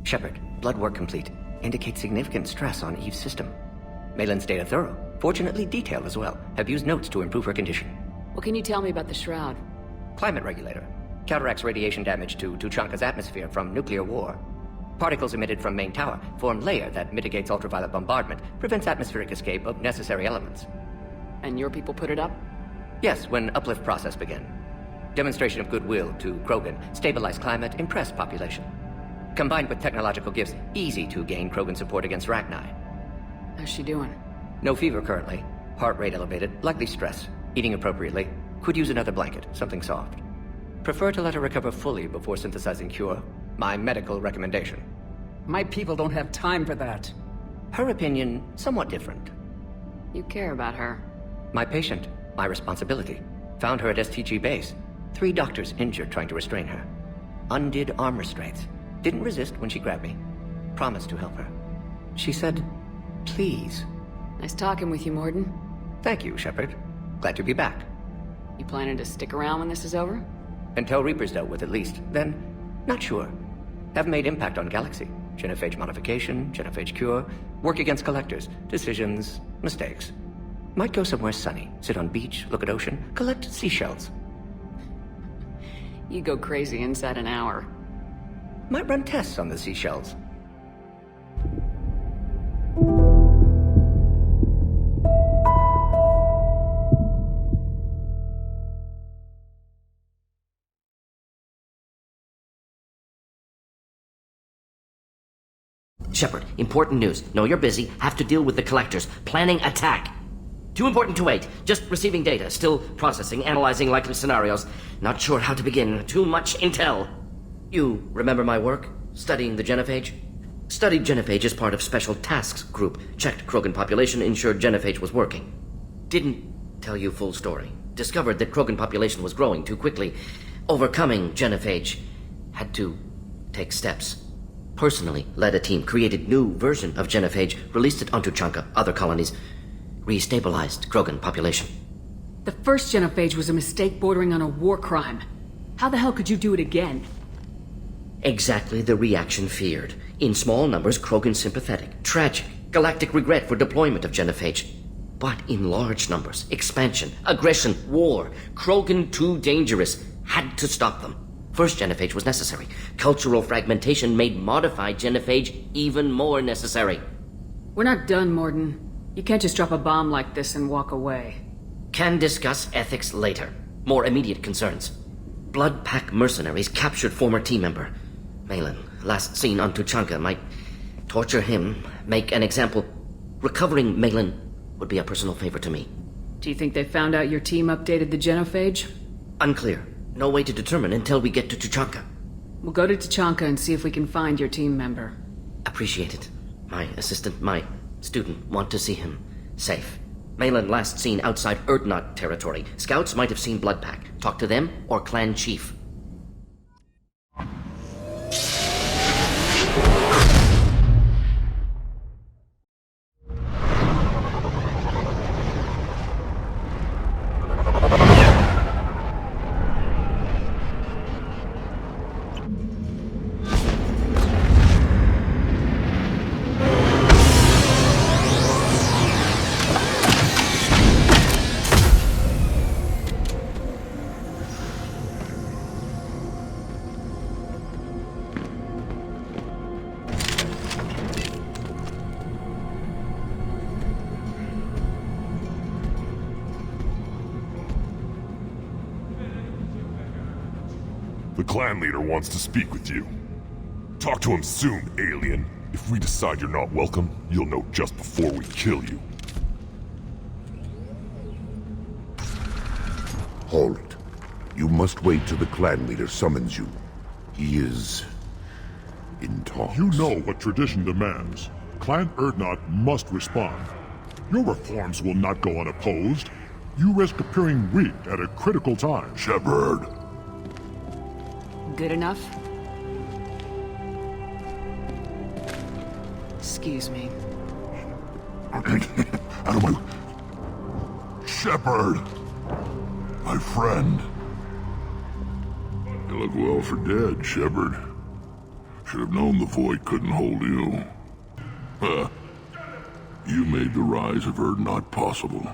Shepard, blood work complete. Indicates significant stress on Eve's system. Malin's data thorough, fortunately detailed as well. Have used notes to improve her condition. What can you tell me about the Shroud? Climate regulator. Counteracts radiation damage to Tuchanka's atmosphere from nuclear war. Particles emitted from main tower form layer that mitigates ultraviolet bombardment, prevents atmospheric escape of necessary elements. And your people put it up? Yes, when uplift process began. Demonstration of goodwill to Krogan, stabilize climate, impress population. Combined with technological gifts, easy to gain Krogan support against Rachni. How's she doing? No fever currently. Heart rate elevated, likely stress. Eating appropriately. Could use another blanket, something soft. Prefer to let her recover fully before synthesizing cure. My medical recommendation. My people don't have time for that. Her opinion, somewhat different. You care about her. My patient, my responsibility. Found her at STG base. 3 doctors injured trying to restrain her. Undid arm restraints. Didn't resist when she grabbed me. Promised to help her. She said, please. Nice talking with you, Morden. Thank you, Shepard. Glad to be back. You planning to stick around when this is over? Until Reaper's dealt with at least. Then, not sure. Have made impact on Galaxy. Genophage modification, genophage cure, work against collectors, decisions, mistakes. Might go somewhere sunny, sit on beach, look at ocean, collect seashells. You go crazy inside an hour. Might run tests on the seashells. Shepard, important news. Know you're busy. Have to deal with the collectors. Planning attack. Too important to wait. Just receiving data. Still processing, analyzing likely scenarios. Not sure how to begin. Too much intel. You remember my work? Studying the genophage? Studied genophage as part of Special Tasks Group. Checked Krogan population, ensured genophage was working. Didn't tell you full story. Discovered that Krogan population was growing too quickly. Overcoming genophage. Had to take steps. Personally led a team, created new version of genophage, released it onto Tuchanka, other colonies, restabilized Krogan population. The first genophage was a mistake bordering on a war crime. How the hell could you do it again? Exactly the reaction feared. In small numbers, Krogan sympathetic, tragic, galactic regret for deployment of genophage. But in large numbers, expansion, aggression, war, Krogan too dangerous, had to stop them. First genophage was necessary. Cultural fragmentation made modified genophage even more necessary. We're not done, Morden. You can't just drop a bomb like this and walk away. Can discuss ethics later. More immediate concerns. Blood Pack mercenaries captured former team member. Malin, last seen on Tuchanka, might torture him, make an example. Recovering Malin would be a personal favor to me. Do you think they found out your team updated the genophage? Unclear. No way to determine until we get to Tuchanka. We'll go to Tuchanka and see if we can find your team member. Appreciate it. My assistant, my student, want to see him safe. Malin last seen outside Erdnot territory. Scouts might have seen Blood Pack. Talk to them or clan chief. The clan leader wants to speak with you. Talk to him soon, alien. If we decide you're not welcome, you'll know just before we kill you. Halt. You must wait till the clan leader summons you. He is in talks. You know what tradition demands. Clan Erdnot must respond. Your reforms will not go unopposed. You risk appearing weak at a critical time. Shepard. Good enough? Excuse me. Out of my... Shepard! My friend. You look well for dead, Shepard. Should have known the void couldn't hold you. Huh. You made the rise of Erdnot possible.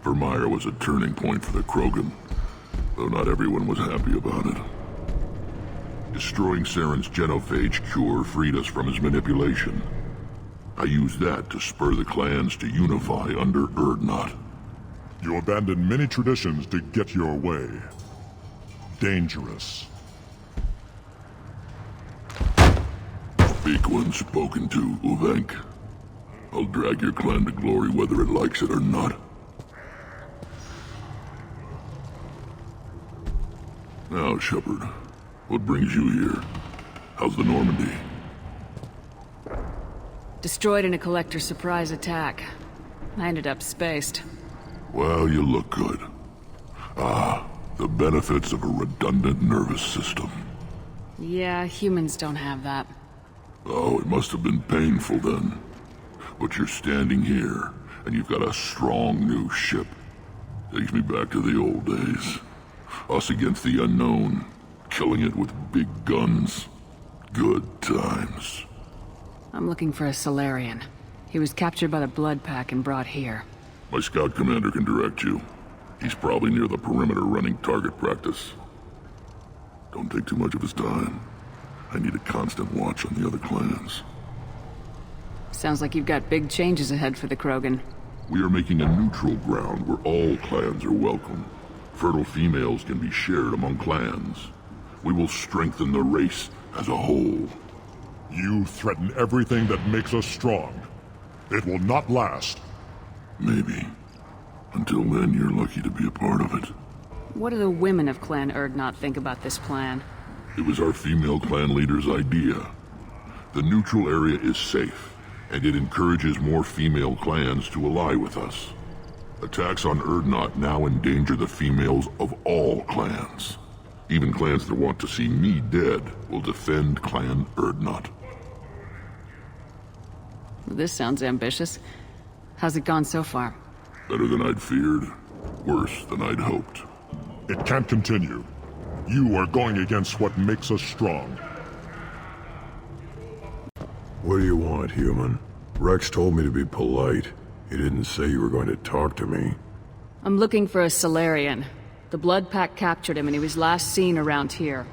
Vermeer was a turning point for the Krogan, though not everyone was happy about it. Destroying Saren's genophage cure freed us from his manipulation. I used that to spur the clans to unify under Erdnot. You abandoned many traditions to get your way. Dangerous. Big one spoken to, Uvenk. I'll drag your clan to glory whether it likes it or not. Now, Shepard, what brings you here? How's the Normandy? Destroyed in a collector surprise attack. I ended up spaced. Well, you look good. Ah, the benefits of a redundant nervous system. Yeah, humans don't have that. Oh, it must have been painful then. But you're standing here, and you've got a strong new ship. Takes me back to the old days. Us against the unknown, killing it with big guns. Good times. I'm looking for a Solarian. He was captured by the Blood Pack and brought here. My scout commander can direct you. He's probably near the perimeter running target practice. Don't take too much of his time. I need a constant watch on the other clans. Sounds like you've got big changes ahead for the Krogan. We are making a neutral ground where all clans are welcome. Fertile females can be shared among clans. We will strengthen the race as a whole. You threaten everything that makes us strong. It will not last. Maybe. Until then, you're lucky to be a part of it. What do the women of Clan Erdnot think about this plan? It was our female clan leader's idea. The neutral area is safe, and it encourages more female clans to ally with us. Attacks on Erdnot now endanger the females of all clans. Even clans that want to see me dead will defend Clan Erdnot. This sounds ambitious. How's it gone so far? Better than I'd feared. Worse than I'd hoped. It can't continue. You are going against what makes us strong. What do you want, human? Rex told me to be polite. He didn't say you were going to talk to me. I'm looking for a Solarian. The Blood Pack captured him and he was last seen around here.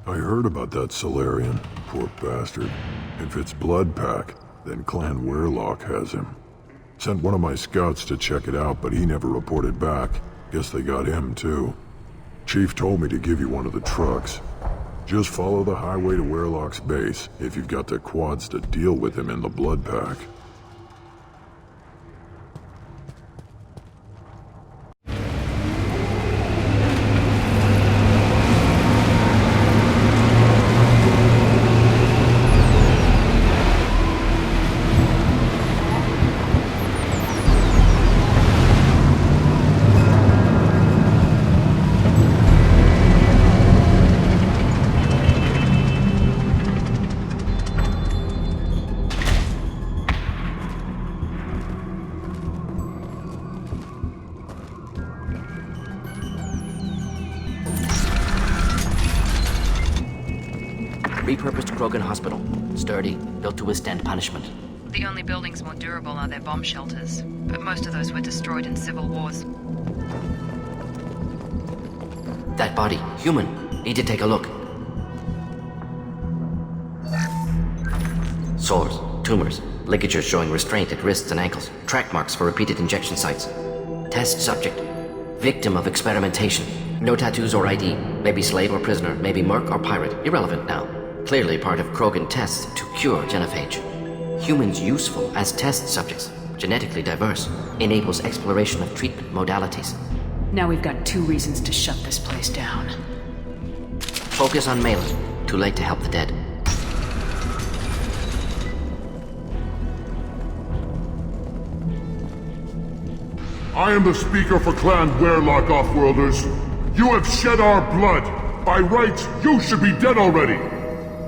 I heard about that Solarian, poor bastard. If it's Blood Pack, then Clan Weirlock has him. Sent one of my scouts to check it out, but he never reported back. Guess they got him, too. Chief told me to give you one of the trucks. Just follow the highway to Weirlock's base, if you've got the quads to deal with him in the Blood Pack. Repurposed Krogan hospital. Sturdy, built to withstand punishment. The only buildings more durable are their bomb shelters, but most of those were destroyed in civil wars. That body, human. Need to take a look. Sores, tumors, ligatures showing restraint at wrists and ankles, track marks for repeated injection sites. Test subject. Victim of experimentation. No tattoos or ID. Maybe slave or prisoner, maybe merc or pirate. Irrelevant now. Clearly part of Krogan tests to cure genophage. Humans useful as test subjects. Genetically diverse. Enables exploration of treatment modalities. Now we've got 2 reasons to shut this place down. Focus on Malin. Too late to help the dead. I am the speaker for Clan Weirlock, Offworlders. You have shed our blood. By rights, you should be dead already.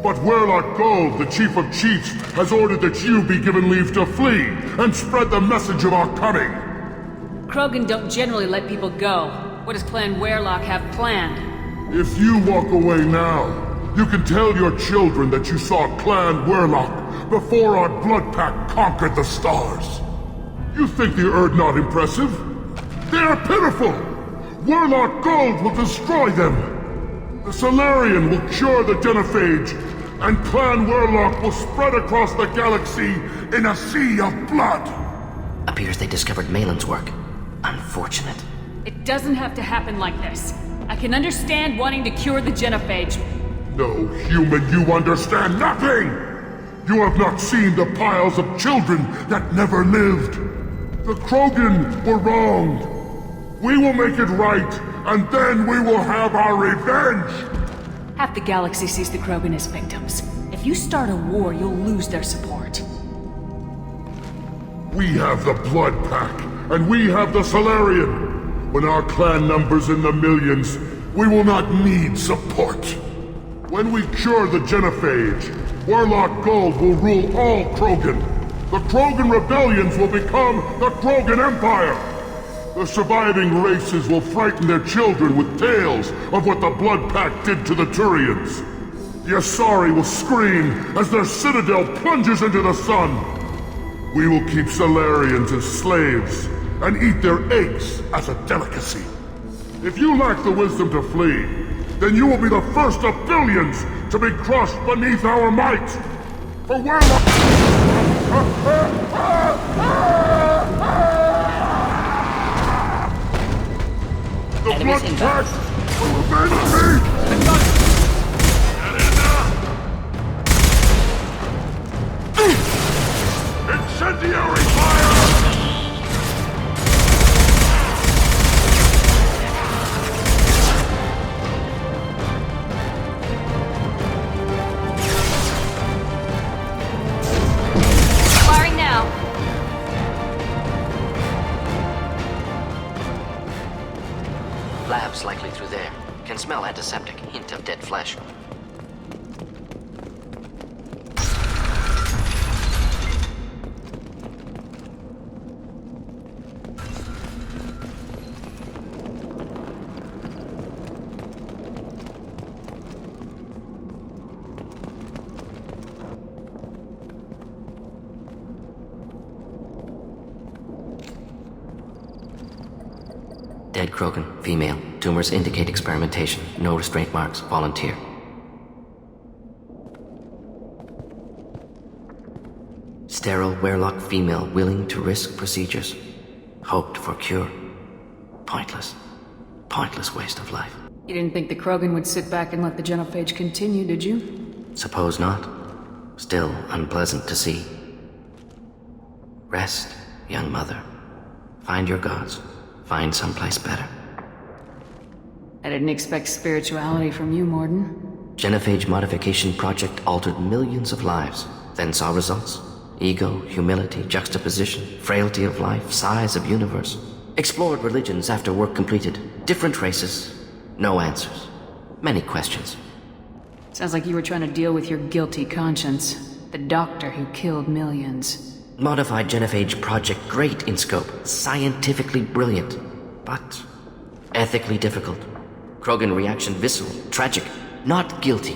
But Weirlock Gold, the Chief of Chiefs, has ordered that you be given leave to flee and spread the message of our coming. Krogan don't generally let people go. What does Clan Weirlock have planned? If you walk away now, You can tell your children that you saw Clan Werlock before our blood pack conquered the stars. You think the Erd not impressive? They are pitiful! Werlock Gold will destroy them! The Solarian will cure the genophage, and Clan Werlock will spread across the galaxy in a sea of blood! Appears they discovered Malin's work. Unfortunate. It doesn't have to happen like this. I can understand wanting to cure the genophage. No, human, you understand nothing! You have not seen the piles of children that never lived. The Krogan were wronged. We will make it right, and then we will have our revenge! Half the galaxy sees the Krogan as victims. If you start a war, you'll lose their support. We have the Blood Pack, and we have the Solarian. When our clan numbers in the millions, we will not need support. When we cure the genophage, Werlock Gold will rule all Krogan. The Krogan rebellions will become the Krogan Empire. The surviving races will frighten their children with tales of what the Blood Pack did to the Turians. The Asari will scream as their citadel plunges into the sun. We will keep Solarians as slaves and eat their eggs as a delicacy. If you lack the wisdom to flee, then you will be the first of billions to be crushed beneath our might. For Werlock... The Blood Pack will avenge me! Incendiary fire! Firing now. Labs likely through there. Can smell antiseptic, hint of dead flesh. Dead Krogan, female. Tumors indicate experimentation. No restraint marks. Volunteer. Sterile Werlock female willing to risk procedures. Hoped for cure. Pointless. Pointless waste of life. You didn't think the Krogan would sit back and let the genophage continue, did you? Suppose not. Still unpleasant to see. Rest, young mother. Find your gods. Find someplace better. I didn't expect spirituality from you, Morden. Genophage modification project altered millions of lives, then saw results. Ego, humility, juxtaposition, frailty of life, size of universe. Explored religions after work completed. Different races. No answers. Many questions. Sounds like you were trying to deal with your guilty conscience. The doctor who killed millions. Modified genophage project great in scope, scientifically brilliant, but ethically difficult. Krogan reaction visceral, tragic, not guilty,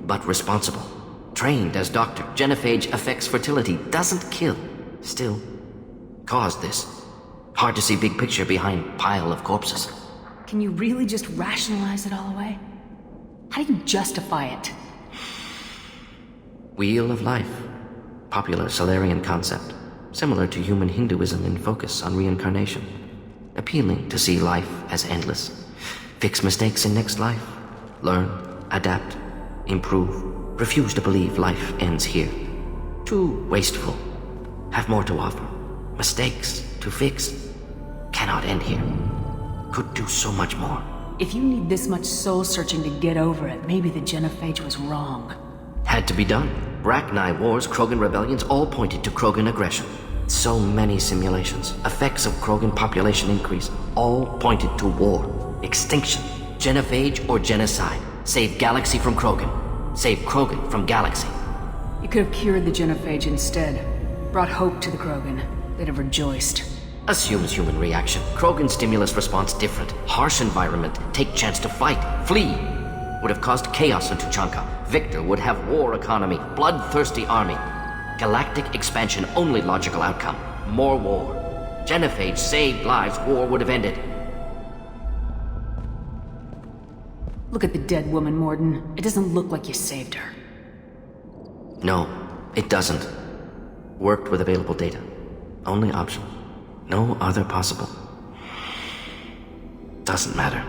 but responsible. Trained as doctor, genophage affects fertility, doesn't kill, still caused this. Hard to see big picture behind pile of corpses. Can you really just rationalize it all away? How do you justify it? Wheel of life. Popular Solarian concept, similar to human Hinduism in focus on reincarnation. Appealing to see life as endless. Fix mistakes in next life. Learn, adapt, improve. Refuse to believe life ends here. Too wasteful. Have more to offer. Mistakes to fix. Cannot end here. Could do so much more. If you need this much soul-searching to get over it, maybe the genophage was wrong. Had to be done. Rachni wars, Krogan rebellions, all pointed to Krogan aggression. So many simulations, effects of Krogan population increase, all pointed to war, extinction, genophage or genocide. Save galaxy from Krogan. Save Krogan from galaxy. You could have cured the genophage instead. Brought hope to the Krogan. They'd have rejoiced. Assumes human reaction. Krogan stimulus response different. Harsh environment. Take chance to fight. Flee. Would have caused chaos in Tuchanka. Victor would have war economy, bloodthirsty army. Galactic expansion, only logical outcome. More war. Genophage saved lives, war would have ended. Look at the dead woman, Morden. It doesn't look like you saved her. No, it doesn't. Worked with available data. Only option. No other possible. Doesn't matter.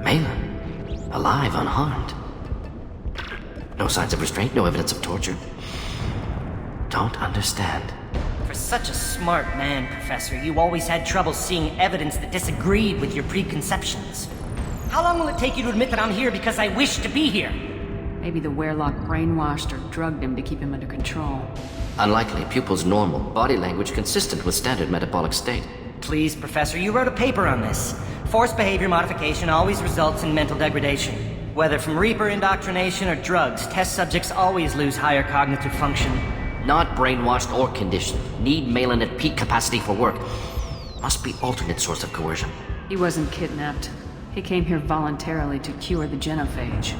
Malin. Alive, unharmed. No signs of restraint, no evidence of torture. Don't understand. For such a smart man, Professor, you always had trouble seeing evidence that disagreed with your preconceptions. How long will it take you to admit that I'm here because I wish to be here? Maybe the Werelock brainwashed or drugged him to keep him under control. Unlikely. Pupil's normal. Body language consistent with standard metabolic state. Please, Professor, you wrote a paper on this. Forced behavior modification always results in mental degradation. Whether from Reaper indoctrination or drugs, test subjects always lose higher cognitive function. Not brainwashed or conditioned. Need Malin at peak capacity for work. Must be alternate source of coercion. He wasn't kidnapped. He came here voluntarily to cure the genophage.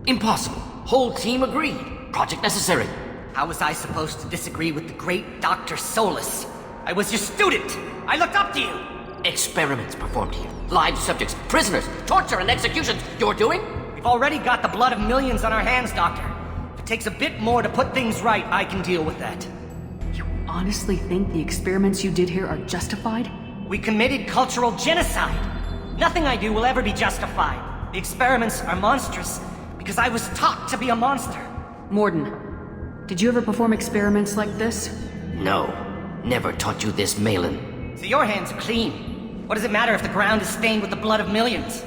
Impossible. Whole team agreed. Project necessary. How was I supposed to disagree with the great Dr. Solus? I was your student! I looked up to you! Experiments performed here. Live subjects, prisoners, torture and executions. You're doing? We've already got the blood of millions on our hands, Doctor. If it takes a bit more to put things right, I can deal with that. You honestly think the experiments you did here are justified? We committed cultural genocide. Nothing I do will ever be justified. The experiments are monstrous because I was taught to be a monster. Morden, did you ever perform experiments like this? No. Never taught you this, Malin. So your hands are clean. What does it matter if the ground is stained with the blood of millions?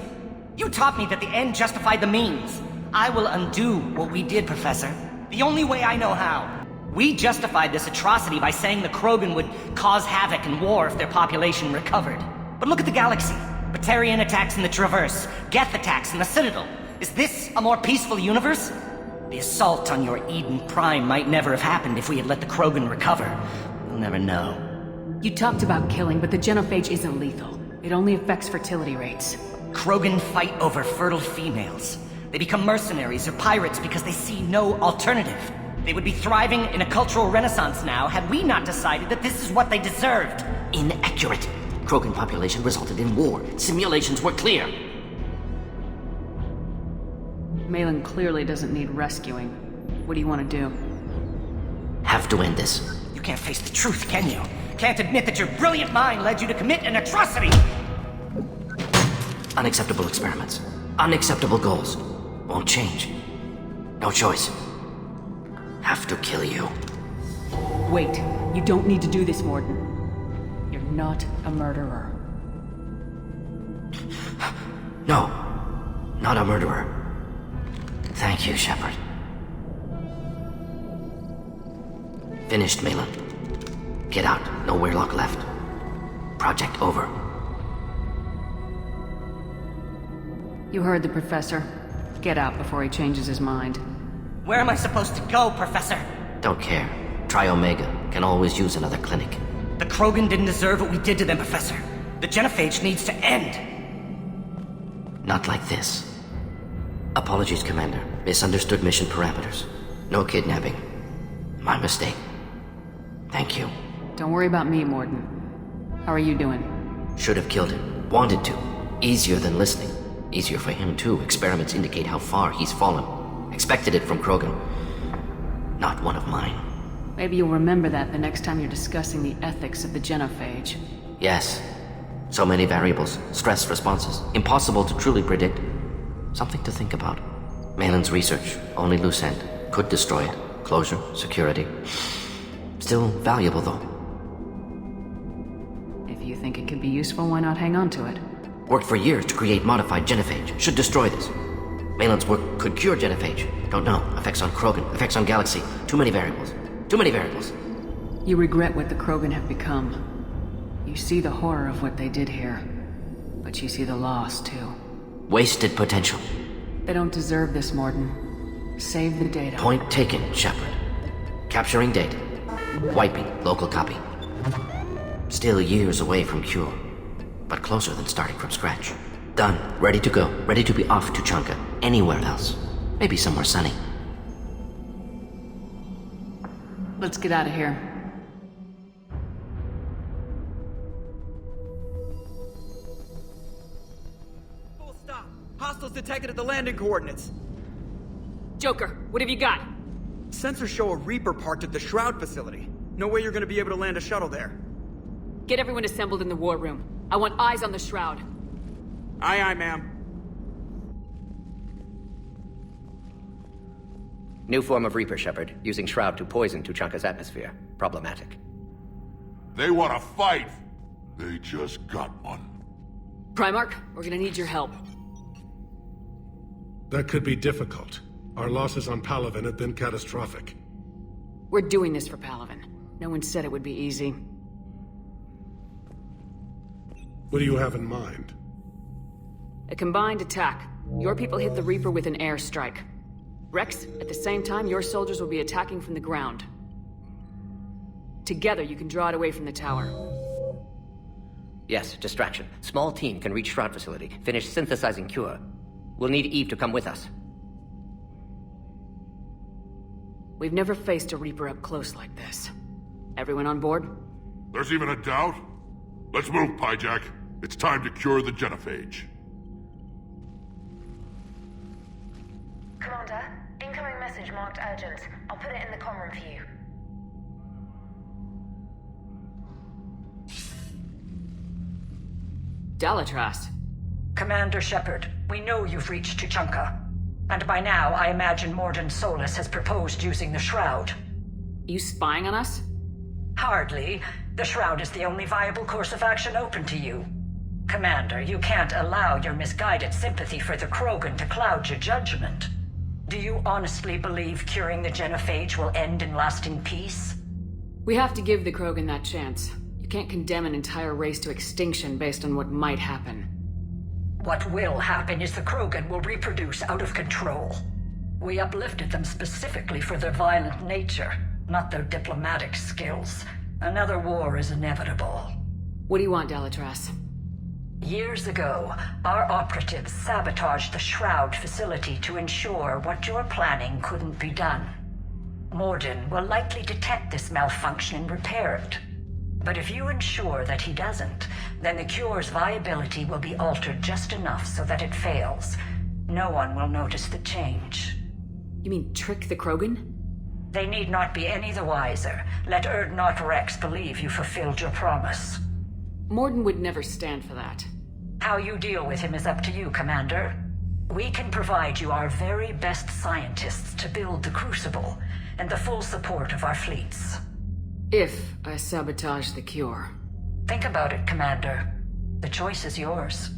You taught me that the end justified the means. I will undo what we did, Professor. The only way I know how. We justified this atrocity by saying the Krogan would cause havoc and war if their population recovered. But look at the galaxy. Batarian attacks in the Traverse, Geth attacks in the Citadel. Is this a more peaceful universe? The assault on your Eden Prime might never have happened if we had let the Krogan recover. We'll never know. You talked about killing, but the genophage isn't lethal. It only affects fertility rates. Krogan fight over fertile females. They become mercenaries or pirates because they see no alternative. They would be thriving in a cultural renaissance now had we not decided that this is what they deserved. Inaccurate. Krogan population resulted in war. Simulations were clear. Malin clearly doesn't need rescuing. What do you want to do? Have to end this. You can't face the truth, can you? Can't admit that your brilliant mind led you to commit an atrocity! Unacceptable experiments. Unacceptable goals. Won't change. No choice. Have to kill you. Wait. You don't need to do this, Morden. You're not a murderer. No. Not a murderer. Thank you, Shepard. Finished, Malin. Get out. No Werelock left. Project over. You heard the professor. Get out before he changes his mind. Where am I supposed to go, Professor? Don't care. Try Omega. Can always use another clinic. The Krogan didn't deserve what we did to them, Professor. The genophage needs to end. Not like this. Apologies, Commander. Misunderstood mission parameters. No kidnapping. My mistake. Thank you. Don't worry about me, Morden. How are you doing? Should have killed him. Wanted to. Easier than listening. Easier for him, too. Experiments indicate how far he's fallen. Expected it from Krogan. Not one of mine. Maybe you'll remember that the next time you're discussing the ethics of the genophage. Yes. So many variables. Stress responses. Impossible to truly predict. Something to think about. Malin's research. Only loose end. Could destroy it. Closure. Security. Still valuable, though. If you think it could be useful, why not hang on to it? Worked for years to create modified genophage. Should destroy this. Malin's work could cure genophage. Don't know. Effects on Krogan. Effects on Galaxy. Too many variables. Too many variables. You regret what the Krogan have become. You see the horror of what they did here. But you see the loss, too. Wasted potential. They don't deserve this, Morden. Save the data. Point taken, Shepard. Capturing data. Wiping local copy. Still years away from cure, but closer than starting from scratch. Done. Ready to go. Ready to be off to Chunka. Anywhere else. Maybe somewhere sunny. Let's get out of here. Full stop. Hostiles detected at the landing coordinates. Joker, what have you got? Sensors show a Reaper parked at the Shroud facility. No way you're gonna be able to land a shuttle there. Get everyone assembled in the war room. I want eyes on the Shroud. Aye, aye, ma'am. New form of Reaper, Shepard, using Shroud to poison Tuchanka's atmosphere. Problematic. They want to fight! They just got one. Primarch, we're gonna need your help. That could be difficult. Our losses on Palaven have been catastrophic. We're doing this for Palaven. No one said it would be easy. What do you have in mind? A combined attack. Your people hit the Reaper with an airstrike. Rex, at the same time, your soldiers will be attacking from the ground. Together, you can draw it away from the tower. Yes, distraction. Small team can reach Shroud facility, finish synthesizing cure. We'll need Eve to come with us. We've never faced a Reaper up close like this. Everyone on board? There's even a doubt? Let's move, Pyjack. It's time to cure the genophage. Commander, incoming message marked urgent. I'll put it in the comm room for you. Dalatras. Commander Shepard, we know you've reached Tuchanka. And by now, I imagine Morden Solus has proposed using the Shroud. You spying on us? Hardly. The Shroud is the only viable course of action open to you. Commander, you can't allow your misguided sympathy for the Krogan to cloud your judgment. Do you honestly believe curing the genophage will end in lasting peace? We have to give the Krogan that chance. You can't condemn an entire race to extinction based on what might happen. What will happen is the Krogan will reproduce out of control. We uplifted them specifically for their violent nature, not their diplomatic skills. Another war is inevitable. What do you want, Dalatras? Years ago, our operatives sabotaged the Shroud facility to ensure what you're planning couldn't be done. Morden will likely detect this malfunction and repair it. But if you ensure that he doesn't, then the cure's viability will be altered just enough so that it fails. No one will notice the change. You mean trick the Krogan? They need not be any the wiser. Let Urdnot Rex believe you fulfilled your promise. Morden would never stand for that. How you deal with him is up to you, Commander. We can provide you our very best scientists to build the Crucible, and the full support of our fleets. If I sabotage the cure. Think about it, Commander. The choice is yours.